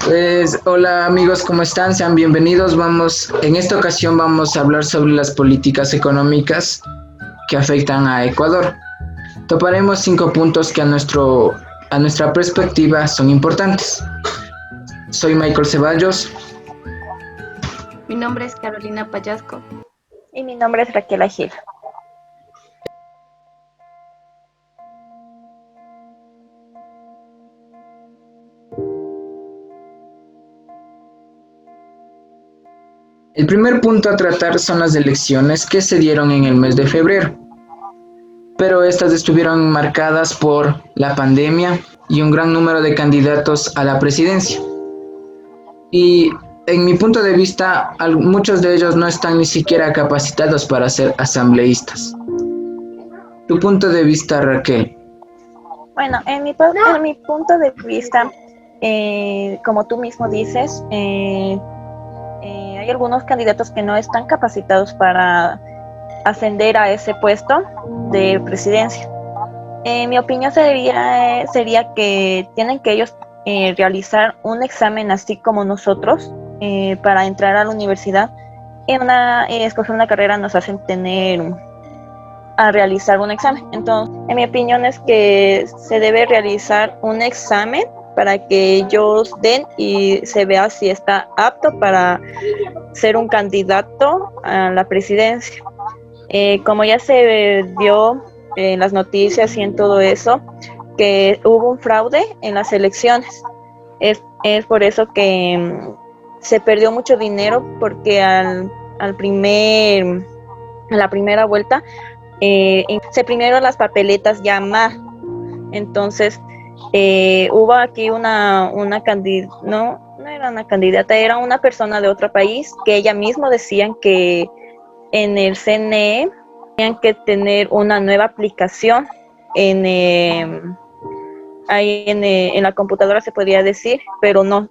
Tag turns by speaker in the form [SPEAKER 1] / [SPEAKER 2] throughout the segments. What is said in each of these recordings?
[SPEAKER 1] Pues hola amigos, ¿cómo están? Sean bienvenidos. En esta ocasión vamos a hablar sobre las políticas económicas que afectan a Ecuador. Toparemos 5 puntos que a nuestra perspectiva son importantes. Soy Michael Ceballos.
[SPEAKER 2] Mi nombre es Carolina Payasco.
[SPEAKER 3] Y mi nombre es Raquel Agil.
[SPEAKER 1] El primer punto a tratar son las elecciones que se dieron en el mes de febrero, pero estas estuvieron marcadas por la pandemia y un gran número de candidatos a la presidencia. Y en mi punto de vista, muchos de ellos no están ni siquiera capacitados para ser asambleístas. Tu punto de vista, Raquel.
[SPEAKER 3] Bueno, en mi punto de vista, como tú mismo dices, hay algunos candidatos que no están capacitados para ascender a ese puesto de presidencia. Mi opinión sería que tienen que ellos realizar un examen así como nosotros para entrar a la universidad. Escoger una carrera nos hacen a realizar un examen. Entonces, en mi opinión es que se debe realizar un examen para que ellos den y se vea si está apto para ser un candidato a la presidencia. Como ya se vio en las noticias y en todo eso, que hubo un fraude en las elecciones. Es por eso que se perdió mucho dinero, porque a la primera vuelta se imprimieron las papeletas ya más. Entonces, hubo aquí una candidata, no era una candidata, era una persona de otro país que ella misma decían que en el CNE tenían que tener una nueva aplicación ahí en la computadora, se podía decir, pero no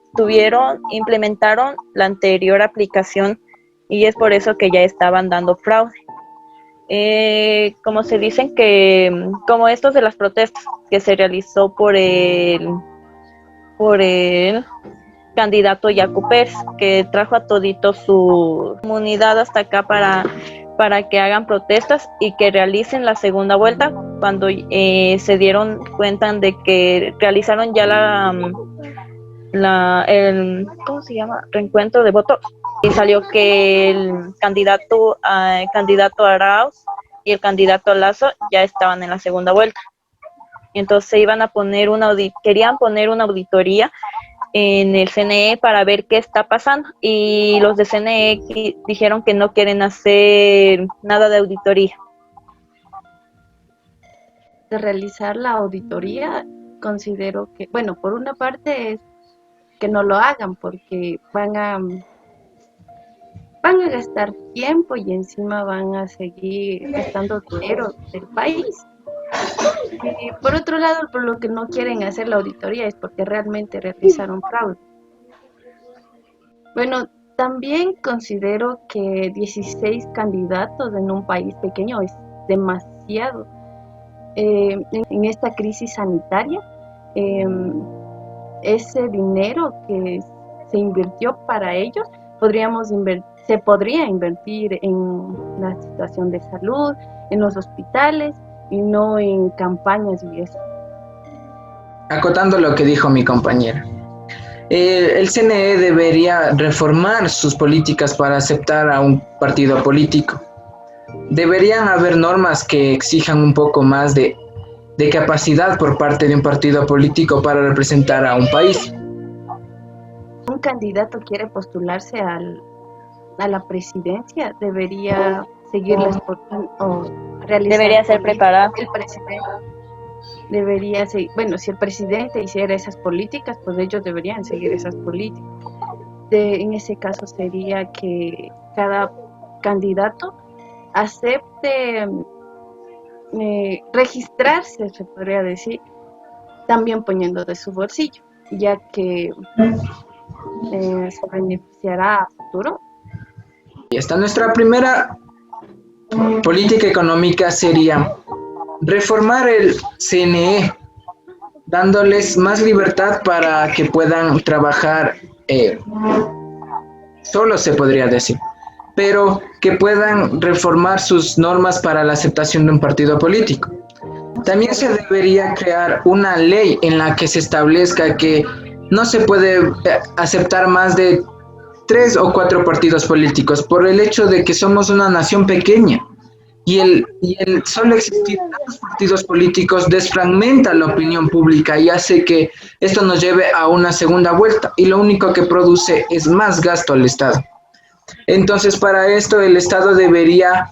[SPEAKER 3] implementaron la anterior aplicación y es por eso que ya estaban dando fraude. Como se dicen como estos de las protestas que se realizó por el candidato Yacu Pérez, que trajo a todito su comunidad hasta acá para que hagan protestas y que realicen la segunda vuelta, cuando se dieron cuenta de que realizaron ya el ¿cómo se llama? Reencuentro de votos, y salió que el candidato Arauz y el candidato Lazo ya estaban en la segunda vuelta. Entonces querían poner una auditoría en el CNE para ver qué está pasando, y los de CNE dijeron que no quieren hacer nada de auditoría.
[SPEAKER 2] De realizar la auditoría, considero que, bueno, por una parte es que no lo hagan porque van a gastar tiempo y encima van a seguir gastando dinero del país. Y por otro lado, por lo que no quieren hacer la auditoría es porque realmente realizaron fraude. Bueno, también considero que 16 candidatos en un país pequeño es demasiado. En esta crisis sanitaria, ese dinero que se invirtió para ellos, se podría invertir en la situación de salud, en los hospitales y no en campañas y eso.
[SPEAKER 1] Acotando lo que dijo mi compañera. El CNE debería reformar sus políticas para aceptar a un partido político. Deberían haber normas que exijan un poco más de capacidad por parte de un partido político para representar a un país.
[SPEAKER 2] Un candidato quiere postularse a la presidencia, debería seguir
[SPEAKER 3] debería ser preparado.
[SPEAKER 2] El presidente debería seguir, bueno, si el presidente hiciera esas políticas, pues ellos deberían seguir esas políticas. En ese caso sería que cada candidato acepte registrarse, se podría decir, también poniendo de su bolsillo, ya que se beneficiará a futuro.
[SPEAKER 1] Y esta nuestra primera política económica sería reformar el CNE, dándoles más libertad para que puedan trabajar solo, se podría decir, pero que puedan reformar sus normas para la aceptación de un partido político. También se debería crear una ley en la que se establezca que no se puede aceptar más de 3 o 4 partidos políticos por el hecho de que somos una nación pequeña y el solo existir tantos partidos políticos desfragmenta la opinión pública y hace que esto nos lleve a una segunda vuelta y lo único que produce es más gasto al Estado. Entonces, para esto el Estado debería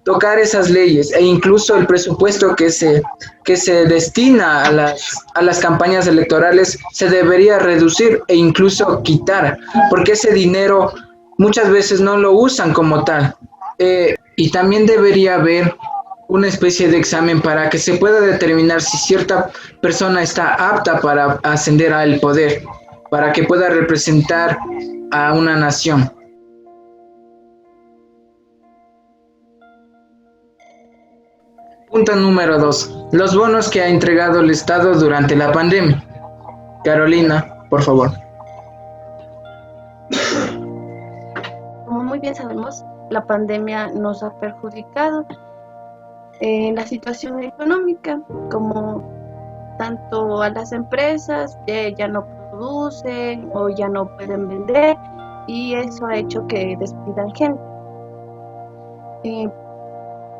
[SPEAKER 1] tocar esas leyes e incluso el presupuesto que se destina a las campañas electorales se debería reducir e incluso quitar, porque ese dinero muchas veces no lo usan como tal. Y también debería haber una especie de examen para que se pueda determinar si cierta persona está apta para ascender al poder, para que pueda representar a una nación. Punto número 2. Los bonos que ha entregado el Estado durante la pandemia. Carolina, por favor.
[SPEAKER 2] Como muy bien sabemos, la pandemia nos ha perjudicado en la situación económica, como tanto a las empresas ya no producen o ya no pueden vender, y eso ha hecho que despidan gente.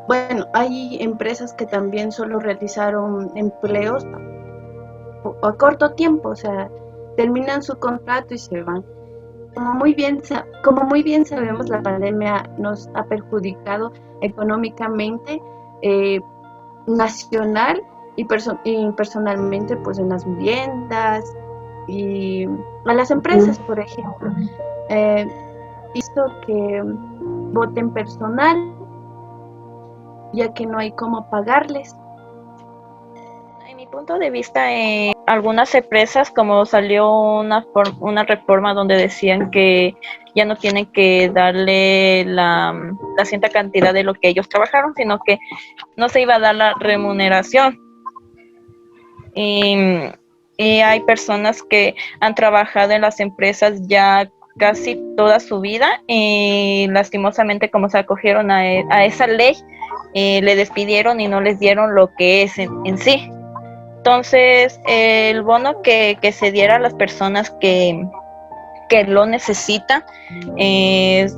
[SPEAKER 2] Bueno, hay empresas que también solo realizaron empleos a corto tiempo, o sea, terminan su contrato y se van. Como muy bien sabemos, la pandemia nos ha perjudicado económicamente, nacional y personalmente, pues en las viviendas y a las empresas, por ejemplo. Hizo que voten personal, ya que no hay cómo pagarles.
[SPEAKER 3] En mi punto de vista, algunas empresas, como salió una reforma donde decían que ya no tienen que darle la cierta cantidad de lo que ellos trabajaron, sino que no se iba a dar la remuneración. Y hay personas que han trabajado en las empresas ya casi toda su vida y lastimosamente, como se acogieron a esa ley, le despidieron y no les dieron lo que es en sí. Entonces, el bono que se diera a las personas que lo necesitan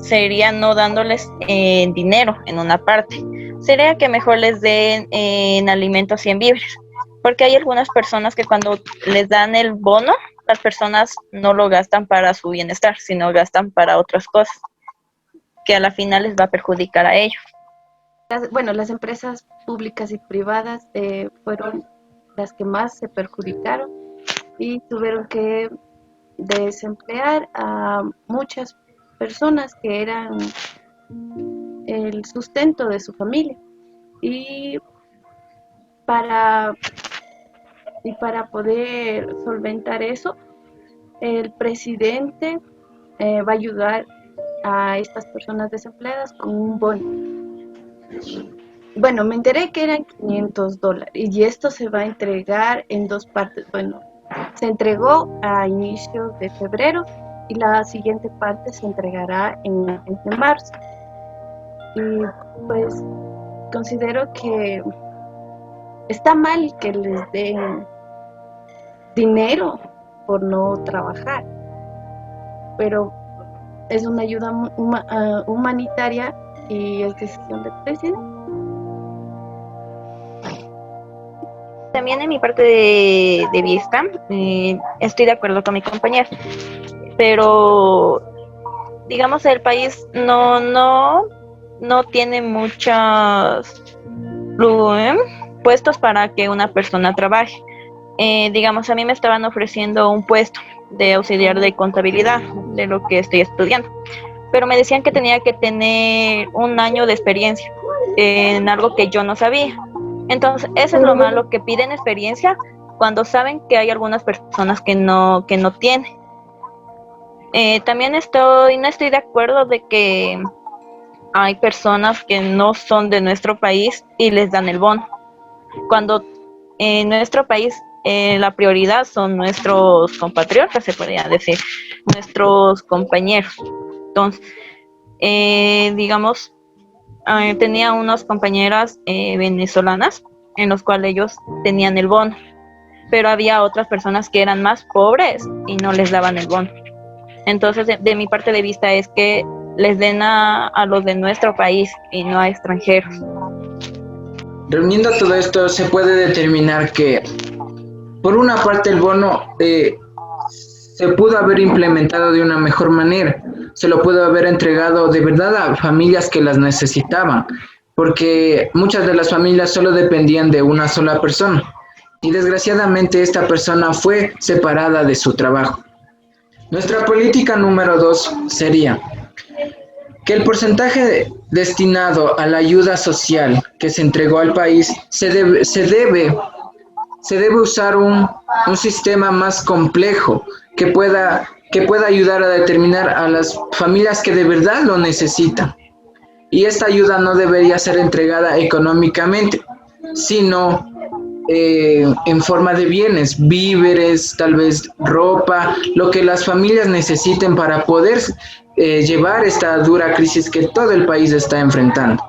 [SPEAKER 3] sería no dándoles dinero en una parte. Sería que mejor les den en alimentos y en víveres. Porque hay algunas personas que cuando les dan el bono, las personas no lo gastan para su bienestar, sino gastan para otras cosas, que a la final les va a perjudicar a ellos.
[SPEAKER 2] Las empresas públicas y privadas fueron las que más se perjudicaron y tuvieron que desemplear a muchas personas que eran el sustento de su familia. Y para poder solventar eso, el presidente va a ayudar a estas personas desempleadas con un bono. Bueno, me enteré que eran $500 y esto se va a entregar en 2 partes. Bueno, se entregó a inicios de febrero y la siguiente parte se entregará en marzo. Y pues considero que está mal que les den dinero por no trabajar, pero es una ayuda humanitaria y es decisión del presidente.
[SPEAKER 3] También en mi parte de vista, estoy de acuerdo con mi compañera, pero digamos el país no tiene muchos puestos para que una persona trabaje. Digamos, a mí me estaban ofreciendo un puesto de auxiliar de contabilidad de lo que estoy estudiando, pero me decían que tenía que tener 1 año de experiencia en algo que yo no sabía. Entonces, eso es lo malo, que piden experiencia cuando saben que hay algunas personas que no tienen. También no estoy de acuerdo de que hay personas que no son de nuestro país y les dan el bono. Cuando en nuestro país la prioridad son nuestros compatriotas, se podría decir, nuestros compañeros. Entonces, digamos, tenía unas compañeras venezolanas en los cuales ellos tenían el bono, pero había otras personas que eran más pobres y no les daban el bono. Entonces, de mi parte de vista es que les den a los de nuestro país y no a extranjeros.
[SPEAKER 1] Reuniendo todo esto, se puede determinar que, por una parte, el bono se pudo haber implementado de una mejor manera, se lo pudo haber entregado de verdad a familias que las necesitaban, porque muchas de las familias solo dependían de una sola persona y desgraciadamente esta persona fue separada de su trabajo. Nuestra política número 2 sería que el porcentaje destinado a la ayuda social que se entregó al país se debe usar un sistema más complejo que pueda ayudar a determinar a las familias que de verdad lo necesitan. Y esta ayuda no debería ser entregada económicamente, sino en forma de bienes, víveres, tal vez ropa, lo que las familias necesiten para poder llevar esta dura crisis que todo el país está enfrentando.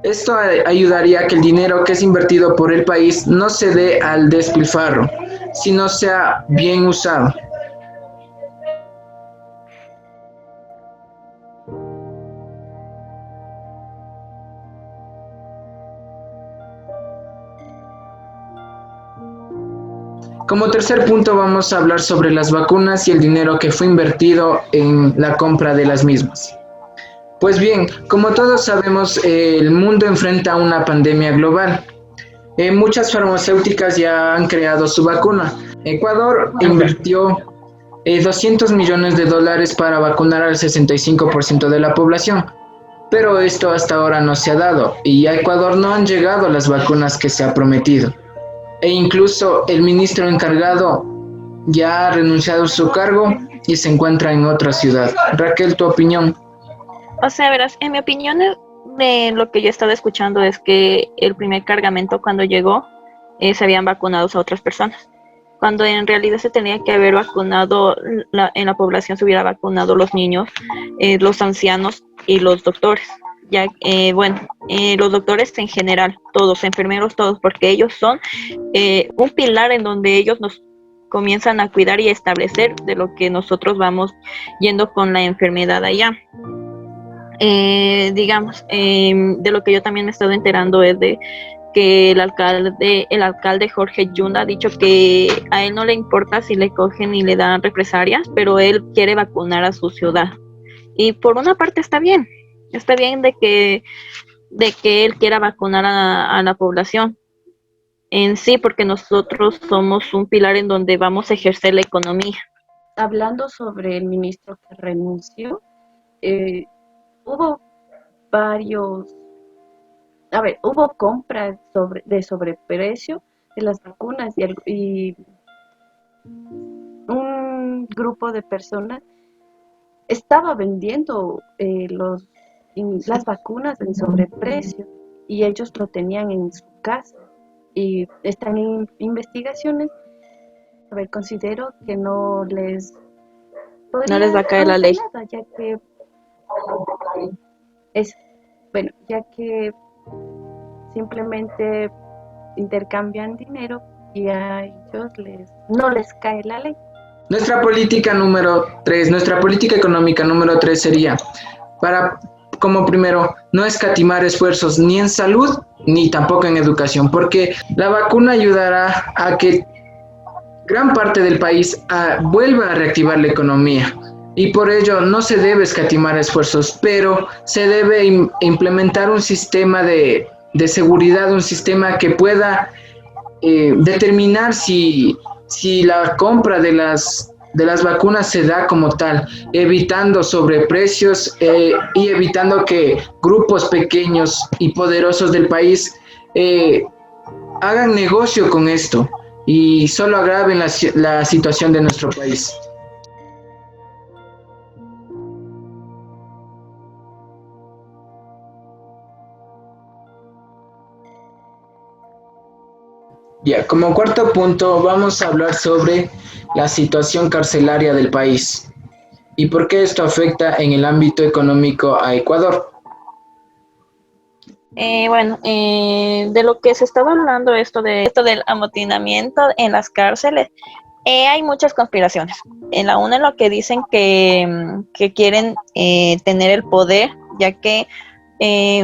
[SPEAKER 1] Esto ayudaría a que el dinero que es invertido por el país no se dé al despilfarro, sino sea bien usado. Como tercer punto vamos a hablar sobre las vacunas y el dinero que fue invertido en la compra de las mismas. Pues bien, como todos sabemos, el mundo enfrenta una pandemia global. Muchas farmacéuticas ya han creado su vacuna. Ecuador invirtió 200 millones de dólares para vacunar al 65% de la población, pero esto hasta ahora no se ha dado y a Ecuador no han llegado las vacunas que se ha prometido. E incluso el ministro encargado ya ha renunciado a su cargo y se encuentra en otra ciudad. Raquel, tu opinión.
[SPEAKER 3] O sea, verás, en mi opinión, de lo que yo he estado escuchando es que el primer cargamento cuando llegó se habían vacunado a otras personas, cuando en realidad se tenía que haber vacunado, en la población se hubiera vacunado los niños, los ancianos y los doctores. Ya, bueno, los doctores en general, todos, enfermeros, todos, porque ellos son un pilar en donde ellos nos comienzan a cuidar y establecer de lo que nosotros vamos yendo con la enfermedad allá. Digamos, de lo que yo también me he estado enterando es de que el alcalde Jorge Yunda ha dicho que a él no le importa si le cogen y le dan represalias, pero él quiere vacunar a su ciudad. Y por una parte está bien de que él quiera vacunar a la población en sí, porque nosotros somos un pilar en donde vamos a ejercer la economía.
[SPEAKER 2] Hablando sobre el ministro que renunció, eh, hubo varios, hubo compras de sobreprecio de las vacunas y un grupo de personas estaba vendiendo las vacunas en sobreprecio y ellos lo tenían en su casa y están en investigaciones. Considero que no les
[SPEAKER 3] No les va a caer la ley.
[SPEAKER 2] nada, ya que es, bueno, ya que simplemente intercambian dinero y a ellos no les cae la ley.
[SPEAKER 1] Nuestra política económica número 3 sería para, como primero, no escatimar esfuerzos ni en salud ni tampoco en educación, porque la vacuna ayudará a que gran parte del país vuelva a reactivar la economía. Y por ello no se debe escatimar esfuerzos, pero se debe implementar un sistema de seguridad, un sistema que pueda determinar si la compra de las vacunas se da como tal, evitando sobreprecios y evitando que grupos pequeños y poderosos del país hagan negocio con esto y solo agraven la situación de nuestro país. Ya, como cuarto punto, vamos a hablar sobre la situación carcelaria del país y por qué esto afecta en el ámbito económico a Ecuador.
[SPEAKER 3] De lo que se estaba hablando, esto del amotinamiento en las cárceles, hay muchas conspiraciones. En la una, en lo que dicen que quieren tener el poder, ya que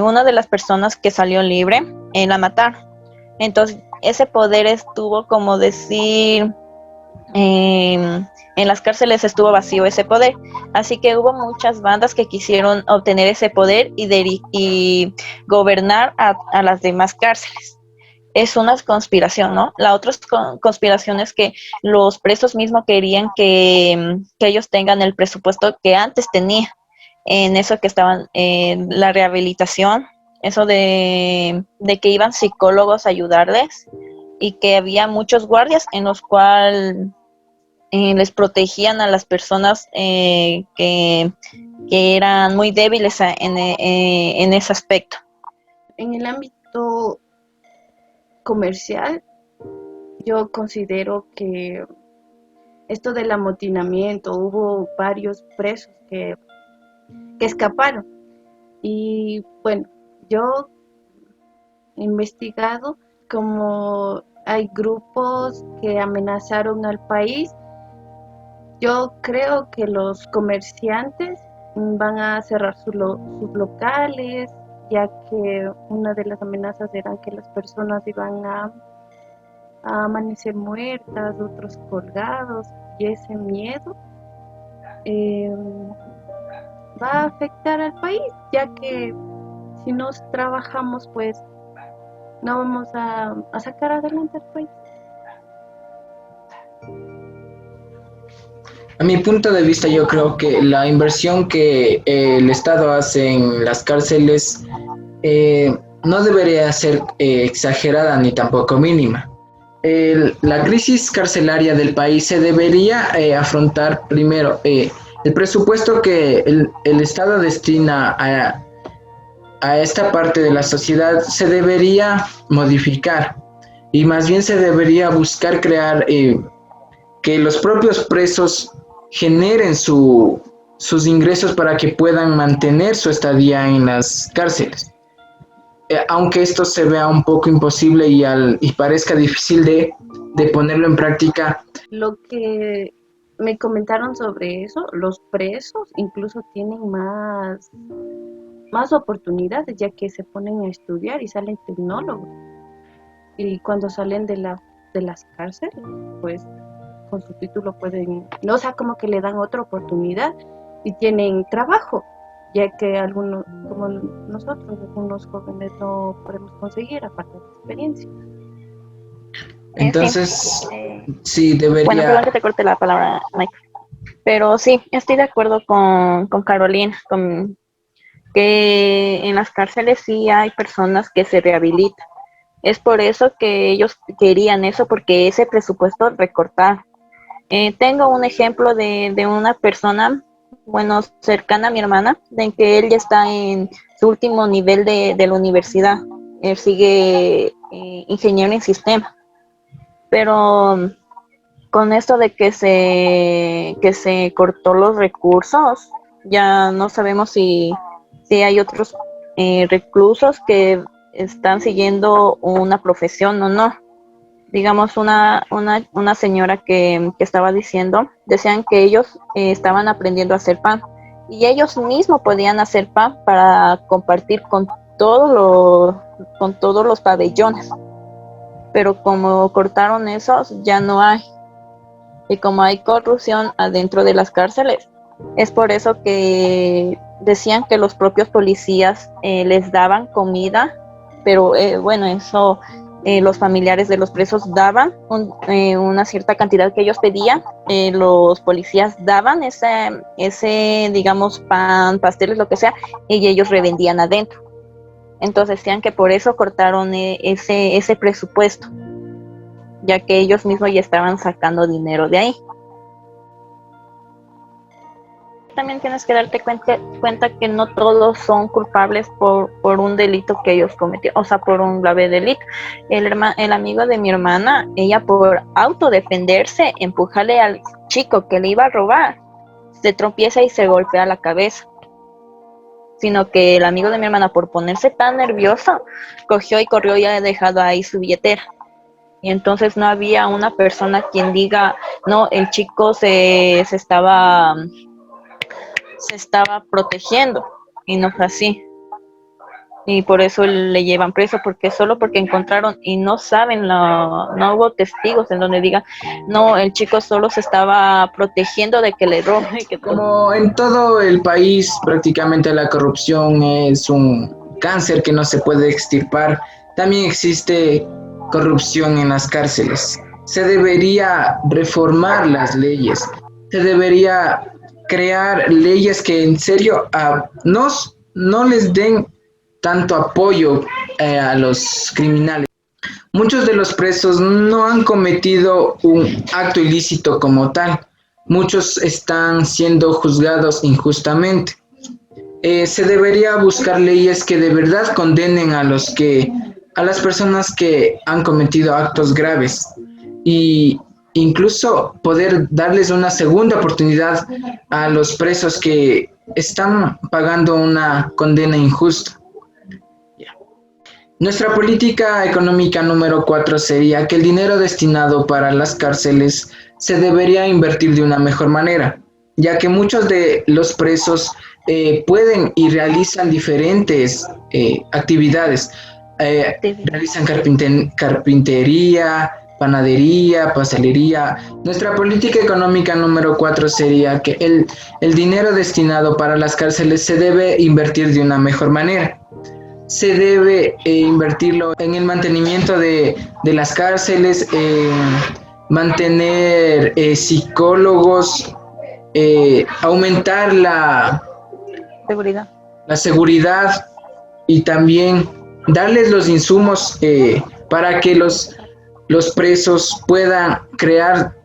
[SPEAKER 3] una de las personas que salió libre la mataron. Entonces, ese poder estuvo, como decir, en las cárceles estuvo vacío ese poder. Así que hubo muchas bandas que quisieron obtener ese poder y gobernar a las demás cárceles. Es una conspiración, ¿no? La otra conspiración es que los presos mismos querían que ellos tengan el presupuesto que antes tenía, en eso que estaban en la rehabilitación, eso de que iban psicólogos a ayudarles y que había muchos guardias en los cuales les protegían a las personas que eran muy débiles en ese aspecto.
[SPEAKER 2] En el ámbito comercial, yo considero que esto del amotinamiento, hubo varios presos que escaparon. Y bueno, yo he investigado como hay grupos que amenazaron al país. Yo creo que los comerciantes van a cerrar sus locales, ya que una de las amenazas eran que las personas iban a amanecer muertas, otros colgados, y ese miedo eh, va a afectar al país, ya que si no trabajamos, pues no vamos a sacar adelante al país.
[SPEAKER 1] A mi punto de vista, yo creo que la inversión que el Estado hace en las cárceles no debería ser exagerada ni tampoco mínima. La crisis carcelaria del país se debería afrontar primero. El presupuesto que el Estado destina a esta parte de la sociedad se debería modificar y más bien se debería buscar crear que los propios presos generen sus ingresos para que puedan mantener su estadía en las cárceles. Aunque esto se vea un poco imposible y parezca difícil de ponerlo en práctica.
[SPEAKER 2] Lo que me comentaron sobre eso, los presos incluso tienen más oportunidades, ya que se ponen a estudiar y salen tecnólogos. Y cuando salen de las cárceles, pues con su título pueden, no, o sea, como que le dan otra oportunidad y tienen trabajo, ya que algunos, como nosotros, algunos jóvenes no podemos conseguir aparte de experiencia.
[SPEAKER 1] Entonces,
[SPEAKER 3] sí,
[SPEAKER 1] debería...
[SPEAKER 3] Bueno, perdón que te corte la palabra, Mike. Pero sí, estoy de acuerdo con Carolina, que en las cárceles sí hay personas que se rehabilitan. Es por eso que ellos querían eso, porque ese presupuesto recortar. Tengo un ejemplo de una persona, bueno, cercana a mi hermana, de que él ya está en su último nivel de la universidad. Él sigue ingeniero en sistema. Pero con esto de que se cortó los recursos, ya no sabemos si hay otros reclusos que están siguiendo una profesión o no. Digamos, una señora que estaba diciendo, decían que ellos estaban aprendiendo a hacer pan y ellos mismos podían hacer pan para compartir con todos los pabellones. Pero como cortaron esos, ya no hay. Y como hay corrupción adentro de las cárceles, es por eso que decían que los propios policías les daban comida, pero bueno, eso los familiares de los presos daban una cierta cantidad que ellos pedían, los policías daban ese, digamos, pan, pasteles, lo que sea, y ellos revendían adentro. Entonces decían que por eso cortaron ese presupuesto, ya que ellos mismos ya estaban sacando dinero de ahí. también tienes que darte cuenta que no todos son culpables por un delito que ellos cometieron, o sea, por un grave delito. El amigo de mi hermana, ella por autodefenderse, empujarle al chico que le iba a robar, se tropieza y se golpea la cabeza. Sino que el amigo de mi hermana, por ponerse tan nervioso, cogió y corrió y ha dejado ahí su billetera. Y entonces no había una persona quien diga, no, el chico se estaba protegiendo, y no fue así. Y por eso le llevan preso, porque solo porque encontraron y no saben, no hubo testigos en donde digan, no, el chico solo se estaba protegiendo de que le roben.
[SPEAKER 1] Como en todo el país, prácticamente la corrupción es un cáncer que no se puede extirpar. También existe corrupción en las cárceles. Se debería reformar las leyes. Se debería crear leyes que en serio no les den tanto apoyo a los criminales. Muchos de los presos no han cometido un acto ilícito como tal. Muchos están siendo juzgados injustamente. Se debería buscar leyes que de verdad condenen a las personas que han cometido actos graves y incluso poder darles una segunda oportunidad a los presos que están pagando una condena injusta. Nuestra política económica número 4 sería que el dinero destinado para las cárceles se debería invertir de una mejor manera, ya que muchos de los presos pueden y realizan diferentes actividades. Realizan carpintería, panadería, pastelería. Nuestra política económica número 4 sería que el dinero destinado para las cárceles se debe invertir de una mejor manera. Se debe invertirlo en el mantenimiento de las cárceles, mantener psicólogos, aumentar la seguridad y también darles los insumos para que los presos puedan crear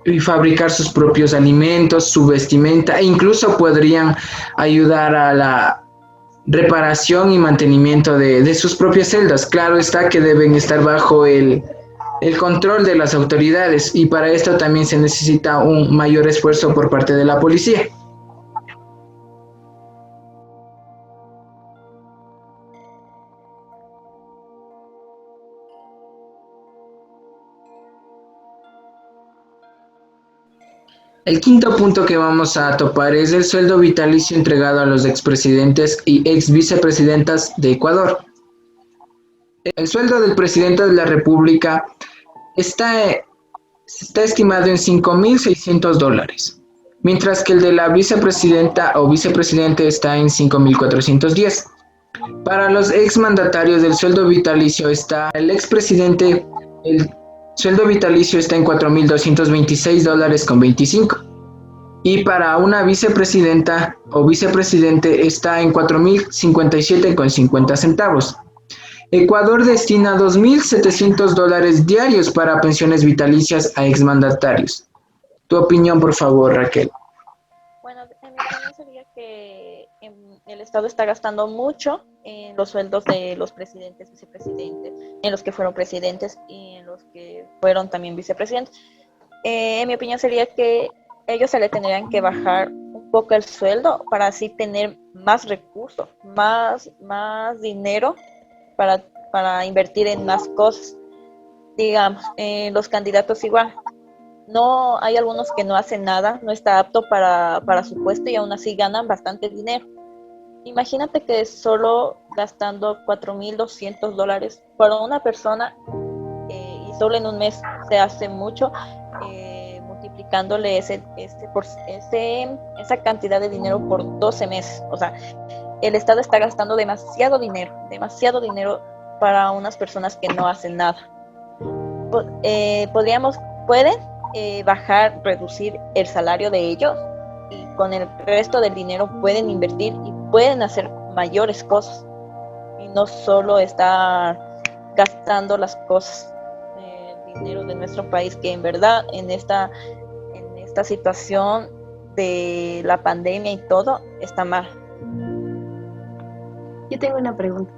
[SPEAKER 1] y fabricar sus propios alimentos, su vestimenta, e incluso podrían ayudar a la reparación y mantenimiento de sus propias celdas. Claro está que deben estar bajo el control de las autoridades, y para esto también se necesita un mayor esfuerzo por parte de la policía. El quinto punto que vamos a topar es el sueldo vitalicio entregado a los expresidentes y ex vicepresidentas de Ecuador. El sueldo del presidente de la República está estimado en $5,600, mientras que el de la vicepresidenta o vicepresidente está en 5,410. Para los exmandatarios del sueldo vitalicio está el expresidente, el sueldo vitalicio está en $4,226,25. Y para una vicepresidenta o vicepresidente está en $4,057,50. Ecuador destina $2,700 diarios para pensiones vitalicias a exmandatarios. Tu opinión, por favor, Raquel.
[SPEAKER 3] Bueno, en mi opinión sería que el Estado está gastando mucho en los sueldos de los presidentes, vicepresidentes, en los que fueron presidentes y en los que fueron también vicepresidentes. En mi opinión sería que ellos se le tendrían que bajar un poco el sueldo para así tener más recursos, más dinero para invertir en más cosas. Digamos, los candidatos igual. No, hay algunos que no hacen nada, no está apto para su puesto y aún así ganan bastante dinero. Imagínate que solo gastando $4,200 por una persona y solo en un mes se hace mucho, multiplicándole esa cantidad de dinero por 12 meses. O sea, el Estado está gastando demasiado dinero para unas personas que no hacen nada. Pueden reducir el salario de ellos, y con el resto del dinero pueden invertir y pueden hacer mayores cosas y no solo estar gastando las cosas, el dinero de nuestro país, que en verdad en esta situación de la pandemia y todo, está mal.
[SPEAKER 2] Yo tengo una pregunta.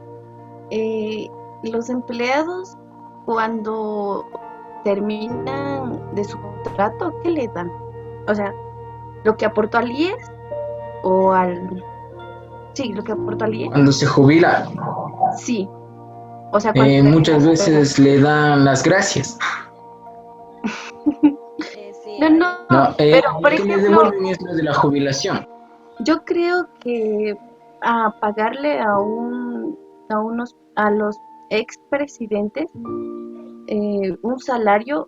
[SPEAKER 2] Los empleados, cuando terminan de su contrato, ¿qué le dan? O sea, lo que aportó al IES o al... Sí, lo que aportó al IES.
[SPEAKER 1] Cuando se jubila,
[SPEAKER 2] Sí. O sea, cuando
[SPEAKER 1] muchas veces le dan las gracias.
[SPEAKER 3] Sí,
[SPEAKER 2] No, no,
[SPEAKER 1] No,
[SPEAKER 2] pero por
[SPEAKER 1] lo que le
[SPEAKER 2] ejemplo,
[SPEAKER 1] devuelven es lo de la jubilación.
[SPEAKER 2] yo creo que a pagarle a los expresidentes un salario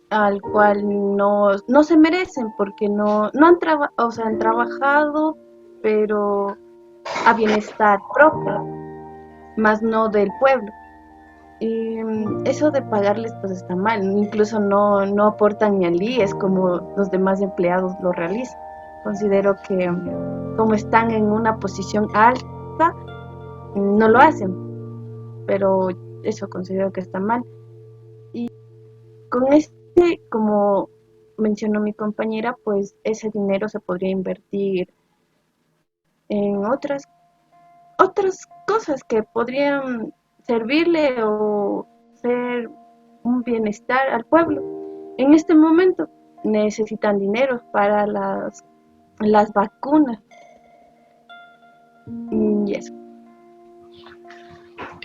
[SPEAKER 2] al cual no se merecen porque no han o sea, han trabajado, pero a bienestar propio, más no del pueblo. Eso de pagarles pues está mal, incluso no aportan ni al IES como los demás empleados lo realizan. Considero que como están en una posición alta, no lo hacen, pero eso considero que está mal. Y con como mencionó mi compañera, pues ese dinero se podría invertir en otras cosas que podrían servirle o ser un bienestar al pueblo. En este momento necesitan dinero para las vacunas y eso.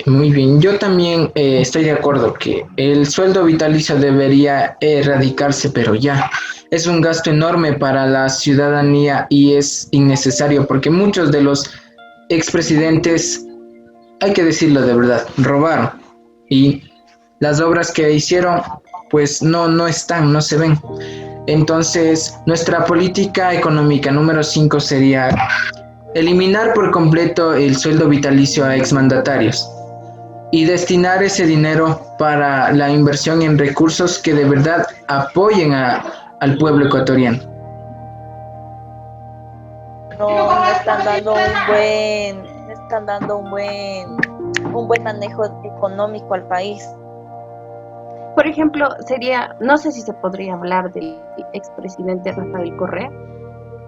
[SPEAKER 1] Muy bien, yo también estoy de acuerdo que el sueldo vitalicio debería erradicarse, pero ya es un gasto enorme para la ciudadanía y es innecesario porque muchos de los expresidentes, hay que decirlo de verdad, robaron y las obras que hicieron pues no están, no se ven. Entonces, nuestra política económica número 5 sería eliminar por completo el sueldo vitalicio a exmandatarios y destinar ese dinero para la inversión en recursos que de verdad apoyen al pueblo ecuatoriano.
[SPEAKER 3] No están dando un buen manejo económico al país.
[SPEAKER 2] Por ejemplo, no sé si se podría hablar del expresidente Rafael Correa.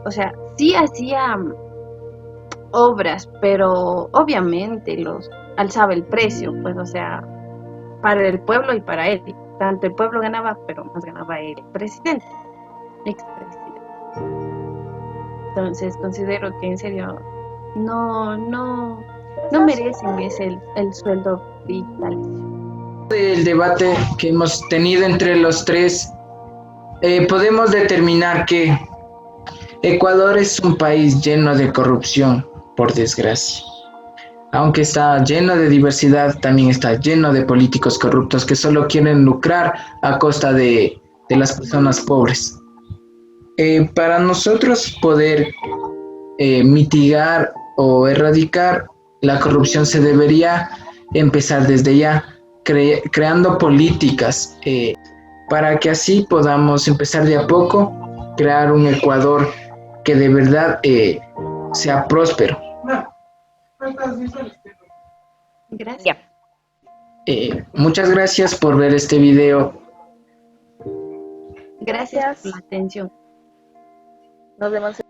[SPEAKER 2] O sea, sí hacía obras, pero obviamente alzaba el precio, pues, o sea, para el pueblo y para él. Tanto el pueblo ganaba, pero más ganaba el expresidente. Entonces considero que en serio no merecen el sueldo vitalicio.
[SPEAKER 1] El debate que hemos tenido entre los tres, podemos determinar que Ecuador es un país lleno de corrupción, por desgracia. Aunque está lleno de diversidad, también está lleno de políticos corruptos que solo quieren lucrar a costa de las personas pobres. Para nosotros poder mitigar o erradicar la corrupción se debería empezar desde ya, creando políticas para que así podamos empezar de a poco, crear un Ecuador que de verdad sea próspero.
[SPEAKER 2] Gracias.
[SPEAKER 1] Muchas gracias por ver este video.
[SPEAKER 2] Gracias por la atención.
[SPEAKER 3] Nos vemos.